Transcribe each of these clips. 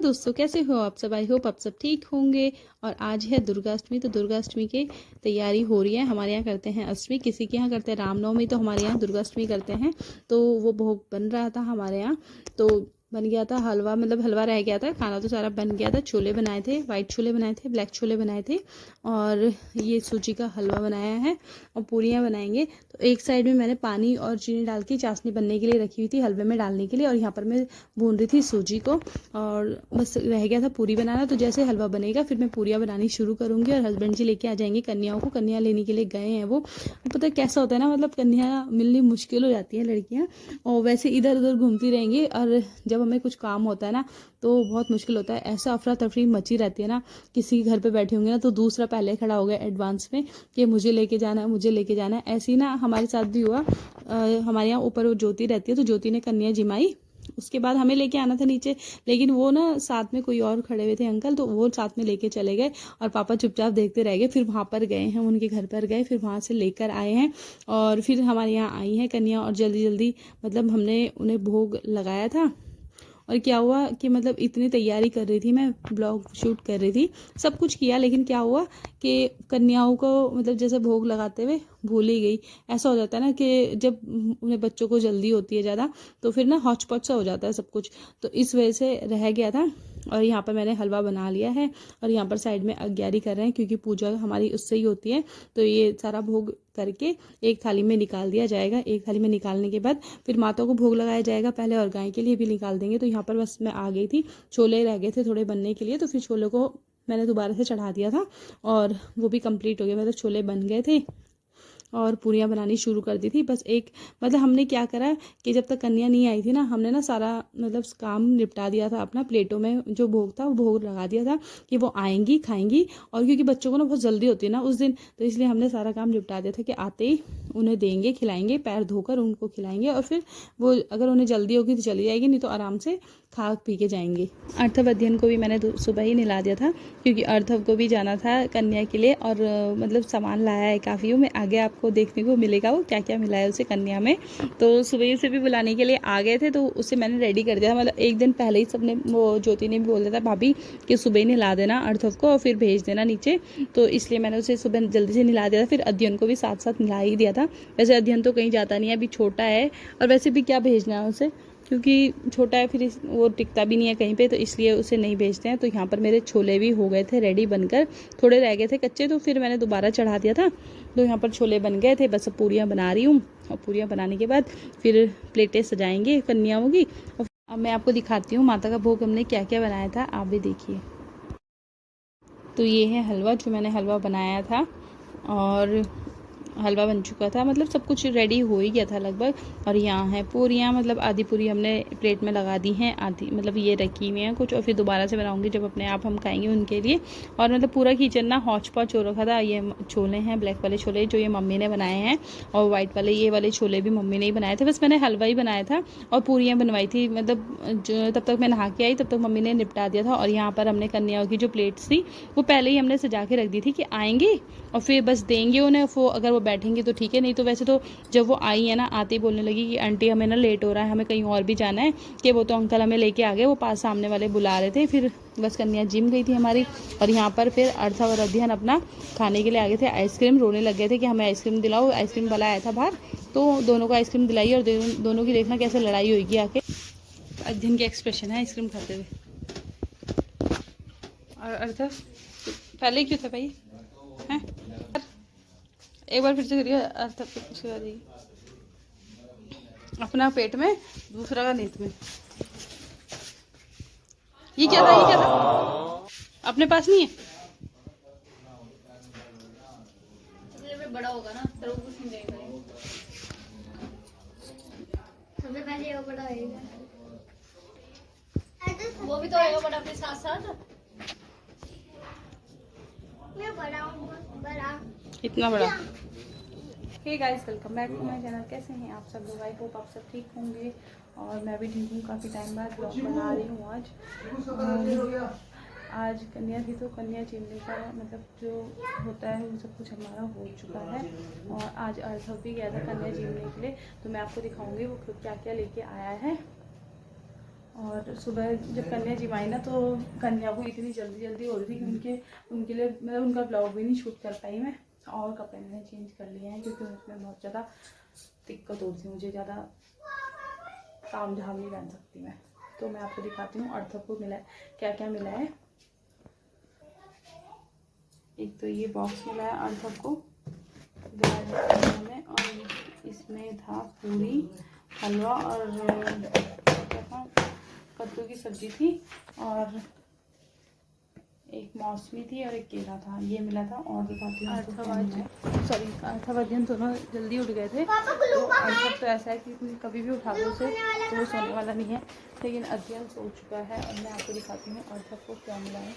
दोस्तों, कैसे हो आप सब। आई होप आप सब ठीक होंगे। और आज है दुर्गाष्टमी, तो दुर्गाष्टमी की तैयारी हो रही है। हमारे यहाँ करते हैं अष्टमी, किसी के यहाँ करते हैं रामनवमी, तो हमारे यहाँ दुर्गाष्टमी करते हैं। तो वो भोग बन रहा था हमारे यहाँ, तो बन गया था हलवा, मतलब हलवा रह गया था, खाना तो सारा बन गया था। छोले बनाए थे, वाइट छोले बनाए थे, ब्लैक छोले बनाए थे, और ये सूजी का हलवा बनाया है और पूरियाँ बनाएंगे। तो एक साइड में मैंने पानी और चीनी डाल के चाशनी बनने के लिए रखी हुई थी हलवे में डालने के लिए, और यहाँ पर मैं भून रही थी सूजी को, और बस रह गया था पूरी बनाना। तो जैसे हलवा बनेगा फिर मैं पूरियाँ बनानी शुरू करूँगी, और हस्बैंड जी लेके आ जाएंगे कन्याओं को। कन्या लेने के लिए गए हैं वो। पता है कैसा होता है ना, मतलब कन्या मिलनी मुश्किल हो जाती है लड़कियाँ, और वैसे इधर उधर घूमती रहेंगी, और जब हमें कुछ काम होता है ना तो बहुत मुश्किल होता है। ऐसा अफरा तफरी मची रहती है ना, किसी के घर पे बैठे होंगे ना तो दूसरा पहले खड़ा हो गया एडवांस में कि मुझे लेके जाना है, मुझे लेके जाना है। ऐसे ही ना हमारे साथ भी हुआ। हमारे यहाँ ऊपर वो ज्योति रहती है, तो ज्योति ने कन्या जिमाई, उसके बाद हमें लेके आना था नीचे, लेकिन वो ना साथ में कोई और खड़े हुए थे अंकल, तो वो साथ में लेके चले गए, और पापा चुपचाप देखते रह गए। फिर वहाँ पर गए हैं, उनके घर पर गए, फिर वहाँ से लेकर आए हैं, और फिर हमारे यहाँ आई हैं कन्या, और जल्दी जल्दी मतलब हमने उन्हें भोग लगाया था। और क्या हुआ कि मतलब इतनी तैयारी कर रही थी मैं, ब्लॉग शूट कर रही थी, सब कुछ किया, लेकिन क्या हुआ कि कन्याओं को मतलब जैसे भोग लगाते हुए भूल ही गई। ऐसा हो जाता है ना कि जब उन्हें बच्चों को जल्दी होती है ज़्यादा, तो फिर ना हौच पौच सा हो जाता है सब कुछ, तो इस वजह से रह गया था। और यहाँ पर मैंने हलवा बना लिया है, और यहाँ पर साइड में अग्यारी कर रहे हैं, क्योंकि पूजा हमारी उससे ही होती है। तो ये सारा भोग करके एक थाली में निकाल दिया जाएगा। एक थाली में निकालने के बाद फिर माता को भोग लगाया जाएगा पहले, और गाय के लिए भी निकाल देंगे। तो यहाँ पर बस मैं आ गई थी, छोले रह गए थे थोड़े बनने के लिए, तो फिर छोले को मैंने दोबारा से चढ़ा दिया था, और वो भी कंप्लीट हो गया, मतलब छोले बन गए थे, और पूरियाँ बनानी शुरू कर दी थी। बस एक मतलब हमने क्या करा कि जब तक कन्या नहीं आई थी ना, हमने ना सारा मतलब काम निपटा दिया था अपना। प्लेटों में जो भोग था वो भोग लगा दिया था कि वो आएंगी खाएंगी, और क्योंकि बच्चों को ना बहुत जल्दी होती है ना उस दिन, तो इसलिए हमने सारा काम निपटा दिया था कि आते ही उन्हें देंगे, खिलाएंगे, पैर धोकर उनको खिलाएंगे, और फिर वो अगर उन्हें जल्दी होगी तो चली जाएगी, नहीं तो आराम से खा पी के जाएंगे। अर्थव अध्ययन को भी मैंने सुबह ही नहला दिया था, क्योंकि अर्थव को भी जाना था कन्या के लिए, और मतलब सामान लाया है काफ़ी। में आगे आपको देखने को मिलेगा वो क्या क्या मिला है उसे कन्या में। तो सुबह से भी बुलाने के लिए आ गए थे, तो उसे मैंने रेडी कर दिया था, मतलब एक दिन पहले ही सबने, वो ज्योति ने भी बोल दिया था भाभी कि सुबह ही नहला देना अर्थव को और फिर भेज देना नीचे, तो इसलिए मैंने उसे सुबह जल्दी से नहला दिया था। फिर अध्ययन को भी साथ साथ नहला ही दिया था। वैसे अध्ययन तो कहीं जाता नहीं है, अभी छोटा है, और वैसे भी क्या भेजना है उसे, क्योंकि छोटा है, फिर वो टिकता भी नहीं है कहीं पे, तो इसलिए उसे नहीं भेजते हैं। तो यहाँ पर मेरे छोले भी हो गए थे रेडी बनकर, थोड़े रह गए थे कच्चे, तो फिर मैंने दोबारा चढ़ा दिया था। तो यहाँ पर छोले बन गए थे, बस अब पूरियाँ बना रही हूँ, और पूरियाँ बनाने के बाद फिर प्लेटें सजाएंगे कन्याओं की। और अब मैं आपको दिखाती हूँ माता का भोग हमने क्या क्या बनाया था, आप भी देखिए। तो ये है हलवा, जो मैंने हलवा बनाया था, और हलवा बन चुका था, मतलब सब कुछ रेडी हो ही गया था लगभग। और यहाँ है पूरियाँ, मतलब आधी पूरी हमने प्लेट में लगा दी हैं, आधी मतलब ये रखी हुई हैं कुछ, और फिर दोबारा से बनाऊंगी जब अपने आप हम खाएंगे उनके लिए। और मतलब पूरा किचन ना हौच पौच हो रखा था। ये छोले हैं, ब्लैक वाले छोले जो ये मम्मी ने बनाए हैं, और वाइट वाले ये वाले छोले भी मम्मी ने ही बनाए थे। बस मैंने हलवा ही बनाया था और पूरियाँ बनवाई थी, मतलब तब तक मैं नहा के आई तब तक मम्मी ने निपटा दिया था। और यहाँ पर हमने कन्याओं की जो प्लेट्स थी वो पहले ही हमने सजा के रख दी थी कि आएंगे और फिर बस देंगे उन्हें, वो अगर वो बैठेंगे तो ठीक है, नहीं तो वैसे तो जब वो आई है ना, आते ही बोलने लगी कि आंटी हमें ना लेट हो रहा है, हमें कहीं और भी जाना है, कि वो तो अंकल हमें लेके आ गए, वो पास सामने वाले बुला रहे थे। फिर बस कन्या जिम गई थी हमारी, और यहाँ पर फिर अर्थव और अध्ययन अपना खाने के लिए आ गए थे। आइसक्रीम रोने लग गए थे कि हमें आइसक्रीम दिलाओ, आइसक्रीम वाला आया था बाहर, तो दोनों को आइसक्रीम दिलाई, और दोनों की देखना कैसे लड़ाई होगी आके। अध्ययन के एक्सप्रेशन है आइसक्रीम खाते हुए, और अर्थव पहले ही क्यों था भाई हैं? एक बार फिर से करिए, उसके बाद ही अपना पेट में, दूसरा का नीत में। ये क्या था, ये क्या था, अपने पास नहीं है, बड़ा होगा ना तो वो कुछ नहीं देगा। सबसे पहले वो बड़ा होगा, वो भी तो होगा बड़ा अपने साथ साथ। मैं बड़ा हूँ, बड़ा इतना बड़ा। Hey guys, welcome back to my channel. कैसे हैं आप सब लोग? आई होप आप सब ठीक होंगे, और मैं भी ठीक हूँ। काफ़ी टाइम बाद ब्लॉग बना रही हूँ आज कन्या थी, तो कन्या चीमने का मतलब जो होता है वो सब कुछ हमारा हो चुका है। और आज अर्थव भी गया था कन्या चीमने के लिए, तो मैं आपको दिखाऊंगी वो क्या क्या लेके आया है। और सुबह जब कन्या जी आई ना तो कन्या को इतनी जल्दी जल्दी हो रही थी कि उनके लिए मतलब उनका ब्लॉग भी नहीं शूट कर पाई मैं। और कपड़े मैंने चेंज कर लिए हैं क्योंकि उसमें बहुत ज़्यादा दिक्कत होती है, मुझे ज़्यादा ताम झाम नहीं पहन सकती मैं। तो मैं आपको दिखाती हूँ अर्थव को मिला है क्या क्या मिला है। एक तो ये बॉक्स मिला है अर्थव को में, और इसमें था पूरी, हलवा और क्या था, कद्दू की सब्जी थी, और एक मौसमी थी और एक केला था, ये मिला था। और दिखाती हूँ अर्थव अध्ययन दोनों जल्दी उठ गए थे। तो अर्थव तो ऐसा है कि कभी भी उठा दो उसे तो वो सोने वाला नहीं है, लेकिन अध्ययन सो चुका है। और मैं आपको दिखाती हूँ अर्थव को क्या मिला है।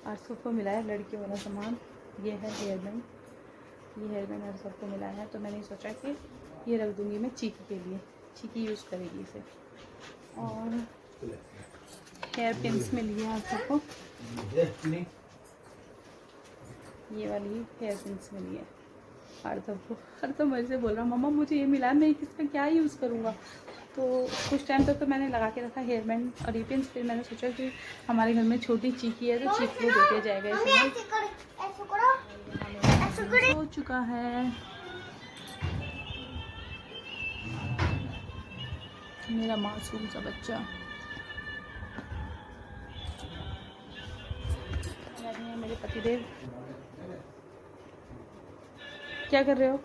अर्थव को मिला है लड़कियों वाला सामान, ये है हेयर बैंड। ये हेयर बैंड अर्थव को मिला है, तो मैंने सोचा कि ये रख दूँगी मैं चीकी के लिए, चीकी यूज़ करेगी इसे। और हेयर पिन्स मिली है अर्थव को, ये वाली हेयर पिन्स मिली है अर्थव को। अर्थव मेरे से बोल रहा मम्मा मुझे ये मिला है, मैं इसका क्या यूज़ करूँगा। तो कुछ टाइम तक तो मैंने लगा के रखा हेयर बैंड और ये पिन्स। फिर मैंने सोचा कि हमारे घर में छोटी चीकी है तो चीकी को दे दिया जाएगा इसे। हो चुका है मेरा मासूम सा बच्चा। मेरे पतिदेव क्या कर रहे हो?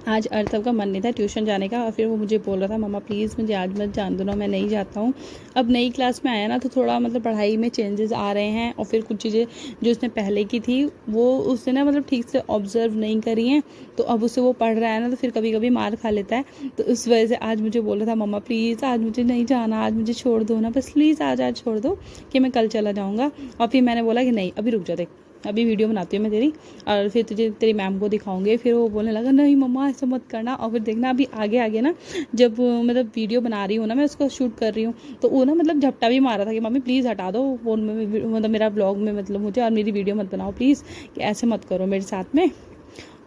आज अर्थव का मन नहीं था ट्यूशन जाने का, और फिर वो मुझे बोल रहा था मम्मा प्लीज़ मुझे आज मत जान दो ना, मैं नहीं जाता हूँ। अब नई क्लास में आया ना तो थोड़ा मतलब पढ़ाई में चेंजेस आ रहे हैं, और फिर कुछ चीज़ें जो उसने पहले की थी वो उसने ना मतलब ठीक से ऑब्जर्व नहीं करी हैं, तो अब उसे वो पढ़ रहा है ना तो फिर कभी कभी मार खा लेता है। तो उस वजह से आज मुझे बोल रहा था मम्मा प्लीज़ आज मुझे नहीं जाना, आज मुझे छोड़ दो ना, बस प्लीज़ आज छोड़ दो कि मैं कल चला जाऊँगा। और फिर मैंने बोला कि नहीं अभी रुक जा, देख अभी वीडियो बनाती हूँ मैं तेरी, और फिर तुझे तेरी मैम को दिखाऊंगे। फिर वो बोलने लगा नहीं मम्मा ऐसा मत करना। और फिर देखना अभी आगे आगे ना जब मतलब वीडियो बना रही हूँ ना, मैं उसको शूट कर रही हूँ, तो वो ना मतलब झपटा भी मारा था कि मम्मी प्लीज़ हटा दो फ़ोन में, मतलब मेरा ब्लॉग में मतलब मुझे और मेरी वीडियो मत बनाओ प्लीज़, कि ऐसे मत करो मेरे साथ में।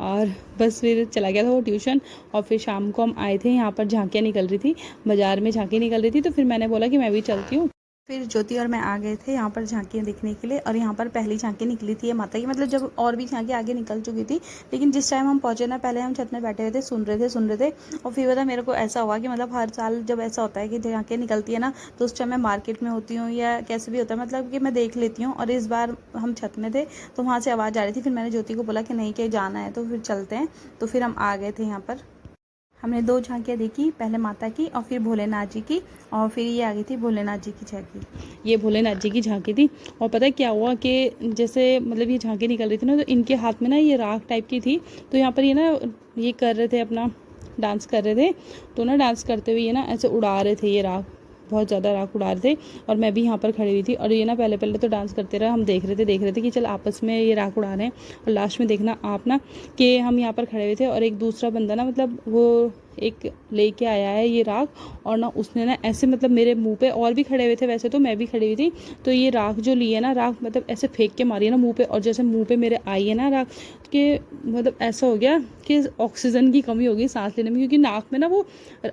और बस फिर चला गया था वो ट्यूशन। और फिर शाम को हम आए थे, यहाँ पर झांकियाँ निकल रही थी, बाज़ार में झांकी निकल रही थी, तो फिर मैंने बोला कि मैं भी चलती हूँ। फिर ज्योति और मैं आ गए थे यहाँ पर झांकियाँ देखने के लिए। और यहाँ पर पहली झांकी निकली थी ये माता की, मतलब जब और भी झांकी आगे निकल चुकी थी, लेकिन जिस टाइम हम पहुँचे ना पहले हम छत में बैठे हुए थे, सुन रहे थे। और फिर पता मेरे को ऐसा हुआ कि मतलब हर साल जब ऐसा होता है कि झांकियाँ निकलती है ना तो उस टाइम मैं मार्केट में होती हूँ या कैसे भी होता है, मतलब कि मैं देख लेती हूँ। और इस बार हम छत में थे तो वहाँ से आवाज़ आ रही थी। फिर मैंने ज्योति को बोला कि नहीं कहीं जाना है तो फिर चलते हैं। तो फिर हम आ गए थे यहाँ पर। हमने 2 झांकियाँ देखी, पहले माता की और फिर भोलेनाथ जी की, और फिर ये आ गई थी भोलेनाथ जी की झांकी। ये भोलेनाथ जी की झांकी थी। और पता है क्या हुआ कि जैसे मतलब ये झांकी निकल रही थी ना तो इनके हाथ में ना ये राख टाइप की थी, तो यहाँ पर ये ना ये कर रहे थे अपना डांस कर रहे थे, तो ना डांस करते हुए ये ना ऐसे उड़ा रहे थे ये राख, बहुत ज़्यादा राख उड़ा रहे थे। और मैं भी यहाँ पर खड़ी हुई थी, और ये ना पहले तो डांस करते रहे, हम देख रहे थे कि चल आपस में ये राख उड़ा रहे हैं। और लास्ट में देखना आप ना कि हम यहाँ पर खड़े हुए थे और एक दूसरा बंदा ना मतलब वो एक लेके आया है ये राख, और ना उसने ना ऐसे मतलब मेरे मुंह पे, और भी खड़े हुए थे वैसे तो, मैं भी खड़ी हुई थी, तो ये राख जो ली है ना राख मतलब ऐसे फेंक के मारी है ना मुंह पे, और जैसे मुंह पे मेरे आई है ना राख के मतलब ऐसा हो गया कि ऑक्सीजन की कमी हो गई सांस लेने में, क्योंकि नाक में ना वो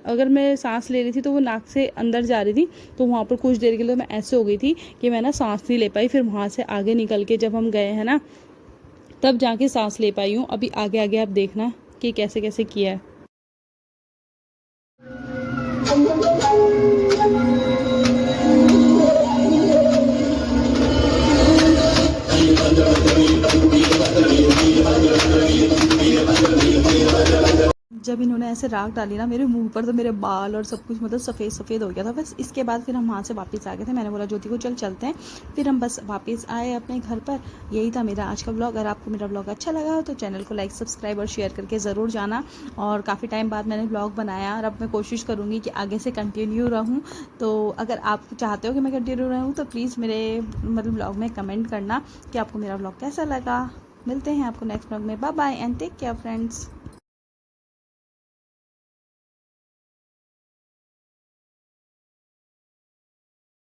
अगर मैं सांस ले रही थी तो वो नाक से अंदर जा रही थी, तो वहाँ पर कुछ देर के लिए मैं ऐसे हो गई थी कि मैं ना सांस नहीं ले पाई। फिर वहाँ से आगे निकल के जब हम गए हैं ना तब जाके सांस ले पाई हूँ। अभी आगे आगे आप देखना कि कैसे कैसे किया है। जब इन्होंने ऐसे राख डाली ना मेरे मुंह पर तो मेरे बाल और सब कुछ मतलब सफ़ेद सफ़ेद हो गया था बस। इसके बाद फिर हम वहाँ से वापस आ गए थे। मैंने बोला ज्योति को चल चलते हैं, फिर हम बस वापस आए अपने घर पर। यही था मेरा आज का ब्लॉग। अगर आपको मेरा ब्लॉग अच्छा लगा हो तो चैनल को लाइक सब्सक्राइब और शेयर करके ज़रूर जाना। और काफ़ी टाइम बाद मैंने ब्लॉग बनाया और अब मैं कोशिश करूँगी कि आगे से कंटिन्यू रहूँ। तो अगर आप चाहते हो कि मैं कंटिन्यू रहूँ तो प्लीज़ मेरे मतलब ब्लॉग में कमेंट करना कि आपको मेरा ब्लॉग कैसा लगा। मिलते हैं आपको नेक्स्ट ब्लॉग में। Bye bye and take care friends.